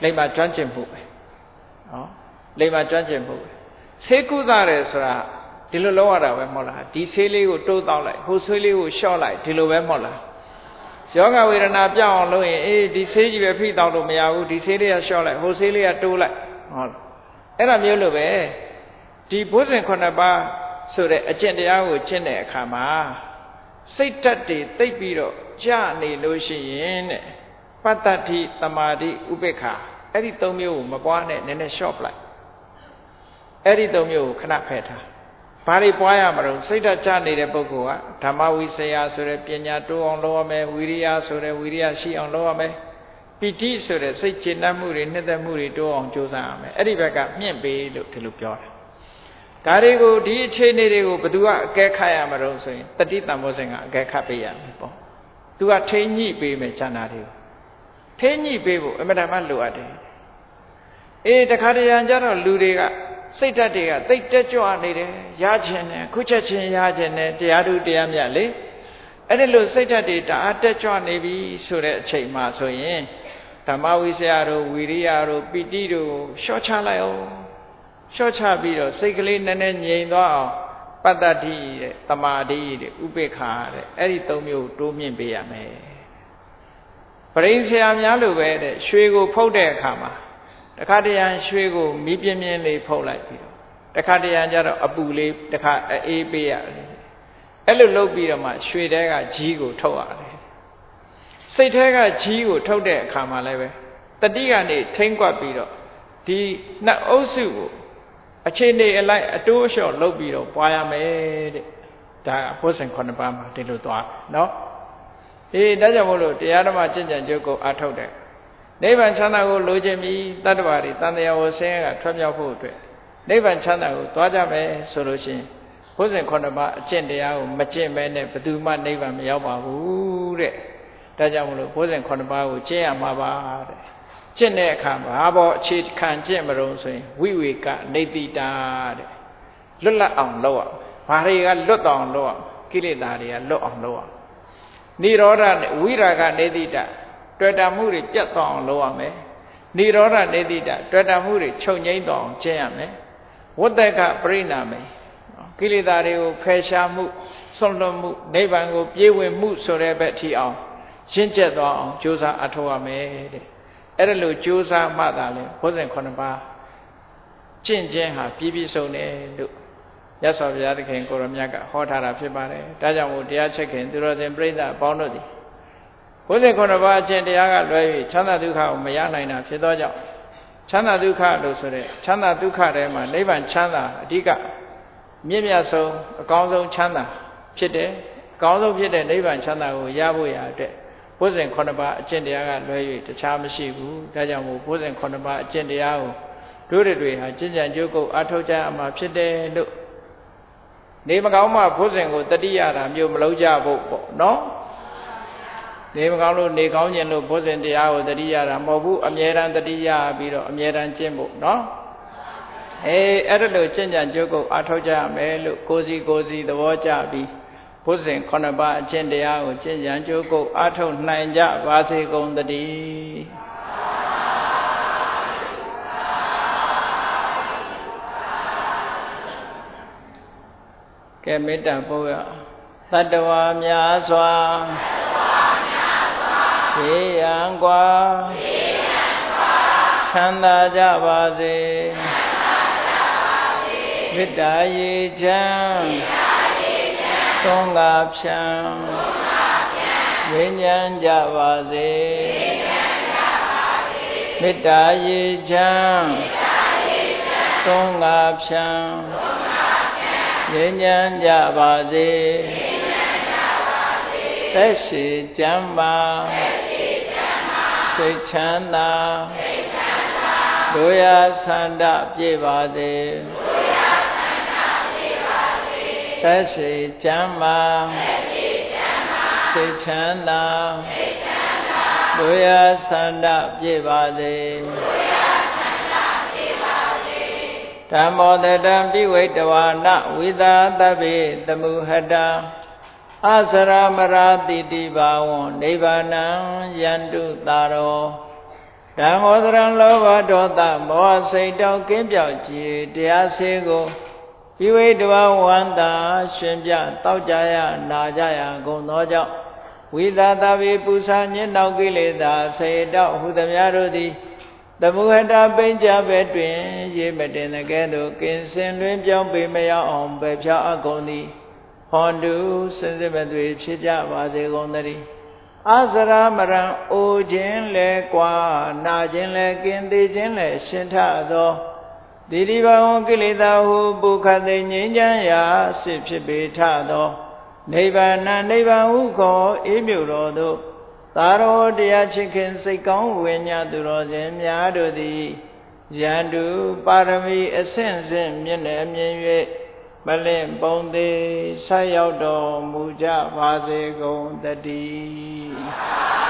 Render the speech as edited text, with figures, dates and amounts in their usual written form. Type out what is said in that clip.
လိမ္မာကျွမ်းကျင်မှုပဲနော်လိမ္မာကျွမ်းကျင်မှုဆေးကုသတယ်ဆိုတာဒီလိုလောက်ရတာပဲမဟုတ်လားဒီဆေးလေးကိုတိုးတောက်လိုက်ဟိုဆေးလေးကိုလျှော့လိုက်ဒီလိုပဲမဟုတ်လားယောဂဝေဒနာပြောင်းအောင်လုပ်ရင်အေးဒီဆေးကြီးပဲဖိတောက်လို့မရဘူးဒီဆေးလေးကလျှော့လိုက်ဟိုဆေးလေးကတိုးလိုက်ဟုတ်လားအဲ့ဒါမျိုးလိုပဲဒီဘုဇင်9ပါးဆိုတဲ့အကျင့်တရားကိုကျင့်တဲ့အခါမှာစိတ်ဓာတ်တွေသိပ်ပြီးတော့ကြာနေလို့ရှိရင်တဲ့ပတ္တတိသမာဓိဥပေက္ခာအဲ့ဒီ၃မျိုးကိုမပွားနဲ့နည်းနည်း short လိုက်အဲ့ဒီ၃မျိုးကိုခဏဖယ်ထားဘာတွေပွားရမလို့စိတ်ဓာတ်ကျနေတဲ့ပုဂ္ဂိုလ်ကဓမ္မဝိစယဆိုတဲ့ပညာတိုးအောင်လုပ်ရမယ်ဝိရိယဆိုတဲ့ဝိရိယရှိအောင်လုပ်ရမယ်ပီတိဆိုတဲ့စိတ်ကျေနပ်မှုတွေနှစ်သက်မှုတွေတိုးအောင်ကြိုးစားရမယ်အဲ့ဒီဘက်ကမြင့်ပေးလို့ဒီလိုပြောတာဒါတွေကိုဒီအခြေအနေတွေကိုဘယ်သူကအကဲခတ်ရမလို့ဆိုရင်တတိတံဘောဇင်ကအကဲခတ်ပေးရမယ်ပေါ့သူကထိန်းညှိပေးမယ်ဉာဏ်နာတွေကိုထိန်းညှိပေးဖို့အမှန်တမ်းလိုအပ်တယ်အေးတခါတရံကြတော့လူတွေကစိတ်ဓာတ်တွေကသိတက်ကြွနေတယ်ရခြင်းနဲ့ခုချက်ချင်းရခြင်းနဲ့တရားသူတရားမြတ်လေအဲ့ဒီလိုစိတ်ဓာတ်တွေတအားတက်ကြွနေပြီဆိုတဲ့အချိန်မှဆိုရင်ဓမ္မဝိစယတို့ဝိရိယတို့ပီတိတို့ရှော့ချလိုက်အောင်ရှော့ချပြီးတော့စိတ်ကလေးနည်းနည်းငြိမ်သွားအောင်ပတ္တတိတဲ့သမာဓိတဲ့ဥပေက္ခာတဲ့အဲ့ဒီ၃မျိုးတိုးမြင့်ပေးရမယ်ပရိစ္ဆေယများလိုပဲတဲ့ရွှေကိုဖုတ်တဲ့အခါမှာတခါတရံရွှေကိုမီးပြင်းပြင်းလေးဖုတ်လိုက်ပြီးတော့တခါတရံကျတော့အပူလေးတခါအေးပေးရတယ်အဲ့လိုလုပ်ပြီးတော့မှရွှေတဲကကြီးကိုထုတ်ရတယ်စိတ်ထဲကကြီးကိုထုတ်တဲ့အခါမှာလည်းပဲတတိကနေထိမ့်ကွက်ပြီးတော့ဒီနှစ်အုပ်စုကိုအခြေအနေအလိုက်အတိုးအလျှော့လုပ်ပြီးတော့ပွားရမယ်တဲ့ဒါကဘုဇင်9ပါးမှာဒီလိုသွားနော်အေးဒါကြောင့်မို့လို့တရားဓမ္မကျင့်ကြံကြိုးကိုအားထုတ်တယ်နိဗ္ဗာန်ချမ်းသာကိုလိုချင်ပြီးတတ္တဝါတွေတန်တရားဝဆင်းရဲကထွက်မြောက်ဖို့အတွက်နိဗ္ဗာန်ချမ်းသာကိုသွားကြမယ်ဆိုလို့ရှိရင်ဘုဇင်9ပါးအကျင့်တရားကိုမကျင့်မဲနဲ့ဘယ်သူမှနိဗ္ဗာန်မရောက်ပါဘူးတဲ့ဒါကြောင့်မို့လို့ဘုဇင်9ပါးကိုကျင့်ရမှာပါတဲ့ကျင့်တဲ့အခါဘာပေါ်အခြေခံကျင့်မလို့ဆိုရင်ဝိဝေကနေတိတာတဲ့လွတ်လပ်အောင်လုပ်ရဘာတွေကလွတ်တောင်လုပ်ရကိလေသာတွေကလွတ်အောင်လုပ်ရနိရောဓနဲ့ဝိရာဂနေတိတာတွေ့တာမှုတွေပြတ်သွားအောင်လုပ်ရမယ်နိရောဓနေတိတာတွေ့တာမှုတွေချုပ်ငြိမ်းသွားအောင်ကျင့်ရမယ်ဝတ္တကပရိနာမေကိလေသာတွေကိုဖယ်ရှားမှုဆွန့်လွတ်မှုနိဗ္ဗာန်ကိုပြေးဝင်မှုဆိုတဲ့ဘက်ထိအောင်ရှင်းကျက်သွားအောင်ကြိုးစားအထောက်ရမယ်တဲ့အဲ့ဒါလို့ကြိုးစားမှသာလေဘုဇင်9ပါးကျင့်ခြင်းဟာပြည့်ပြည့်စုံတယ်လို့မြတ်စွာဘုရားသခင်ကိုရမြတ်ကဟောထားတာဖြစ်ပါတယ်ဒါကြောင့်မို့တရားချက်ခင်သူတော်စင်ပြိဿအပေါင်းတို့သည်ဘုဇင်9ပါးအကျင့်တရားကလွဲ၍ချမ်းသာဒုက္ခကိုမရနိုင်တာဖြစ်သောကြောင့်ချမ်းသာဒုက္ခလို့ဆိုတဲ့ချမ်းသာဒုက္ခထဲမှာနိဗ္ဗာန်ချမ်းသာအဓိကမြင့်မြတ်ဆုံးအကောင်းဆုံးချမ်းသာဖြစ်တယ်အကောင်းဆုံးဖြစ်တဲ့နိဗ္ဗာန်ချမ်းသာကိုရဖို့ရတဲ့ဘုဇင်9ပါးအကျင့်တရားကလွဲ၍တခြားမရှိဘူးဒါကြောင့်မို့ဘုဇင်9ပါးအကျင့်တရားကိုတို့တွေဟာကျင့်ကြံကြိုးကုပ်အားထုတ်ကြရမှာဖြစ်တယ်လို့နေမကောင်းမှဘုဇင်ကိုတတိယတာမျိုးမလုပ်ကြဖို့ပေါ့နော်နေမကောင်းလို့နေကောင်းခြင်းလို့ဘုဇင်တရားကိုတတိယတာမဟုတ်ဘူးအမြဲတမ်းတတိယပြီးတော့အမြဲတမ်းကျင့်ဖို့နော်အဲ့ဒါလို့ကျင့်ကြံကြိုးကုပ်အားထုတ်ကြရမယ်လို့ကိုစီသဘောကျပြီးဘုဇင်9ပါးအကျင့်တရားကိုကျင့်ကြံကြိုးကုပ်အားထုတ်နိုင်ကြပါစေကုန်သတည်းကဲမေတ္တာပို့ရသတ္တဝါများစွာဘေးရန်ကွာချမ်းသာကြပါစေမေတ္တာရေချမ်းသုံးငါဖြံဝိညာဉ်ကြပါစေမေတ္တာရေချမ်းသုံးငါဖြံဝိညာဉ်ကြပါစေသက်ရှိကျမ်းမာစိတ်ချမ်းသာတို့ရဆန္ဒပြည့်ပါစေသက်ရှိကျမ်းမာစိတ်ချမ်းသာတို့ရဆန္ဒပြည့်ပါစေဓမ္မောတတံပိဝိတဝါနဝိသာသဗ္ဗေတမုဟတံအစရမရာတိတိဘာဝံနိဗ္ဗာနံယန္တုတာရောဘ ဓမ္မောသရံလောဘဒေါသမောဟစိတ်တောကင်းပြောက်ကြည်တရားစေကိုပိဝိတဝဝန္တာရှင်ပြတောက်ကြရနာကြရကုန်သောကြောင့်ဝိသတာဝိပု္ပ္ပာညင်နောက်ကိလေသာစေတောဟုသမျှတို့သည်သမုဟတာပိဉ္ကြပဲတွင်ရေမတင်တဲ့ကဲ့သို့ကင်းစင်လွင်ပြောင်းပေမရောက်အောင်ပဲဖြောက်အကုန်သည်ဟောတုစင်စစ်မသွေဖြစ်ကြပါစေကုန်သတည်းအစရာမရံအိုခြင်းလဲကွာနာခြင်းလဲကင်းသေးခြင်းလဲရှင်ထသောတိတိဘဝကိလေသာဟုပုခတ်သိငြိမ်းချမ်းရာစစ်ဖြစ်ပေထသောနိဗ္ဗာန်နိဗ္ဗာန်ဟုခေါ်အေးမြုတော်သို့သာရောတရားချစ်ခင်စိတ်ကောင်းဝိညာသူတော်စင်များတို့သည်ယန္တုပါရမီအဆင့်ဆင့်မြင့်နယ်မြင့်၍မလင့်ပုံသေးဆက်ရောက်တော်မူကြပါစေကုန်သတည်း